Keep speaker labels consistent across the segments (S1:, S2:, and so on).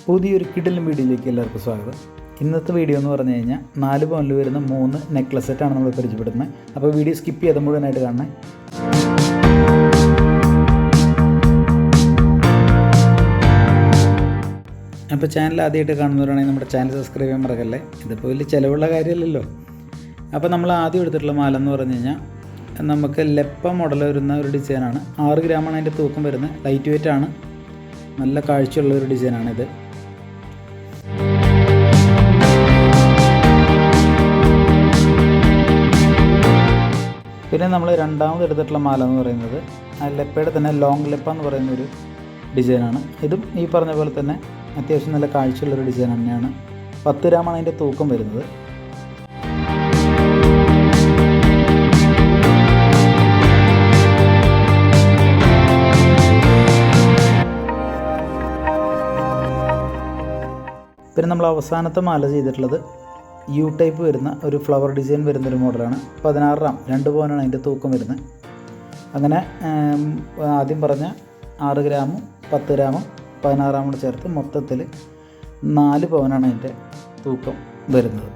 S1: പുതിയൊരു കിടിലൻ വീഡിയോയിലേക്ക് എല്ലാവർക്കും സ്വാഗതം. ഇന്നത്തെ വീഡിയോ എന്ന് പറഞ്ഞു കഴിഞ്ഞാൽ 4 പവനിൽ വരുന്ന 3 നെക്ലസ് സെറ്റാണ് നമ്മൾ പരിചയപ്പെടുന്നത്. അപ്പോൾ വീഡിയോ സ്കിപ്പ് ചെയ്ത് മുഴുവനായിട്ട് കാണണേ. അപ്പോൾ ചാനൽ ആദ്യമായിട്ട് കാണുന്നവരാണെങ്കിൽ നമ്മുടെ ചാനൽ സബ്സ്ക്രൈബ് ചെയ്യാൻ മറക്കല്ലേ. ഇതിപ്പോൾ വലിയ ചിലവുള്ള കാര്യമല്ലല്ലോ. അപ്പോൾ നമ്മൾ ആദ്യം എടുത്തിട്ടുള്ള മാല എന്ന് പറഞ്ഞു കഴിഞ്ഞാൽ നമുക്ക് ലെപ്പ മോഡൽ വരുന്ന ഒരു ഡിസൈനാണ്. 6 ഗ്രാമാണ് അതിൻ്റെ തൂക്കം വരുന്നത്. ലൈറ്റ് വെയ്റ്റ് ആണ്, നല്ല കാഴ്ചയുള്ള ഒരു ഡിസൈനാണിത്. പിന്നെ നമ്മൾ രണ്ടാമത് എടുത്തിട്ടുള്ള മാല എന്ന് പറയുന്നത് ആ ലെപ്പയുടെ തന്നെ ലോങ് ലെപ്പ എന്ന് പറയുന്നൊരു ഡിസൈനാണ്. ഇതും ഈ പറഞ്ഞ പോലെ തന്നെ അത്യാവശ്യം നല്ല കാഴ്ചയുള്ളൊരു ഡിസൈൻ തന്നെയാണ്. 10 ഗ്രാമാണ് അതിൻ്റെ തൂക്കം വരുന്നത്. പിന്നെ നമ്മൾ അവസാനത്തെ മാല ചെയ്തിട്ടുള്ളത് യു ടൈപ്പ് വരുന്ന ഒരു ഫ്ലവർ ഡിസൈൻ വരുന്നൊരു മോഡലാണ്. 16 ഗ്രാം 2 പവനാണ് അതിൻ്റെ തൂക്കം വരുന്നത്. അങ്ങനെ ആദ്യം പറഞ്ഞ 6 ഗ്രാമും 10 ഗ്രാമും 16 ഗ്രാമും കൂടെ ചേർത്ത് മൊത്തത്തിൽ 4 പവനാണ് അതിൻ്റെ തൂക്കം വരുന്നത്.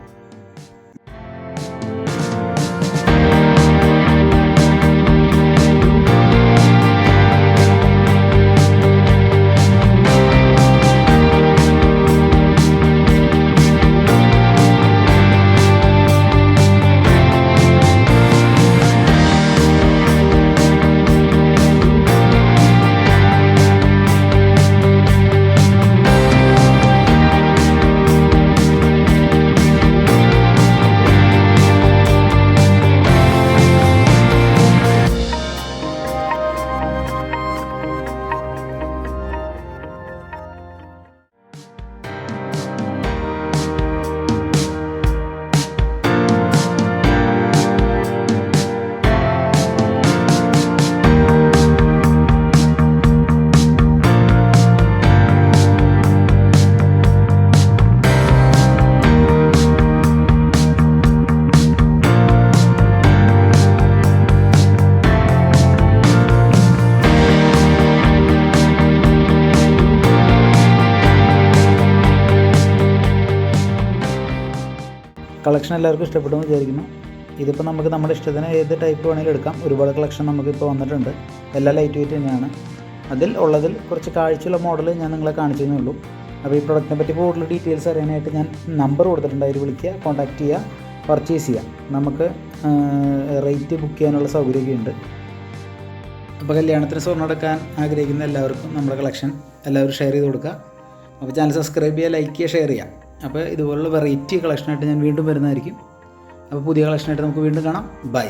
S1: കളക്ഷൻ എല്ലാവർക്കും ഇഷ്ടപ്പെടുമെന്ന് വിചാരിക്കുന്നു. ഇതിപ്പോൾ നമുക്ക് നമ്മുടെ ഇഷ്ടത്തിന് ഏത് ടൈപ്പ് വേണമെങ്കിലും എടുക്കാം. ഒരുപാട് കളക്ഷൻ നമുക്കിപ്പോൾ വന്നിട്ടുണ്ട്. എല്ലാം ലൈറ്റ് വെയ്റ്റ് തന്നെയാണ്. അതിൽ കുറച്ച് കാഴ്ചയുള്ള മോഡൽ ഞാൻ നിങ്ങളെ കാണിച്ചതേ ഉള്ളൂ. അപ്പോൾ ഈ പ്രൊഡക്റ്റിനെ പറ്റി കൂടുതൽ ഡീറ്റെയിൽസ് അറിയാനായിട്ട് ഞാൻ നമ്പർ കൊടുത്തിട്ടുണ്ട്. അതിൽ വിളിക്കുക, കോൺടാക്റ്റ് ചെയ്യുക, പർച്ചേസ് ചെയ്യുക. നമുക്ക് റേറ്റ് ബുക്ക് ചെയ്യാനുള്ള സൗകര്യമൊക്കെ ഉണ്ട്. അപ്പോൾ കല്യാണത്തിന് സ്വർണ്ണം എടുക്കാൻ ആഗ്രഹിക്കുന്ന എല്ലാവർക്കും നമ്മുടെ കളക്ഷൻ എല്ലാവരും ഷെയർ ചെയ്ത് കൊടുക്കുക. അപ്പോൾ ചാനൽ സബ്സ്ക്രൈബ് ചെയ്യുക, ലൈക്ക് ചെയ്യുക, ഷെയർ ചെയ്യുക. അപ്പോൾ ഇതുപോലുള്ള വെറൈറ്റി കളക്ഷനായിട്ട് ഞാൻ വീണ്ടും വരുന്നതായിരിക്കും. അപ്പോൾ പുതിയ കളക്ഷനായിട്ട് നമുക്ക് വീണ്ടും കാണാം. ബൈ.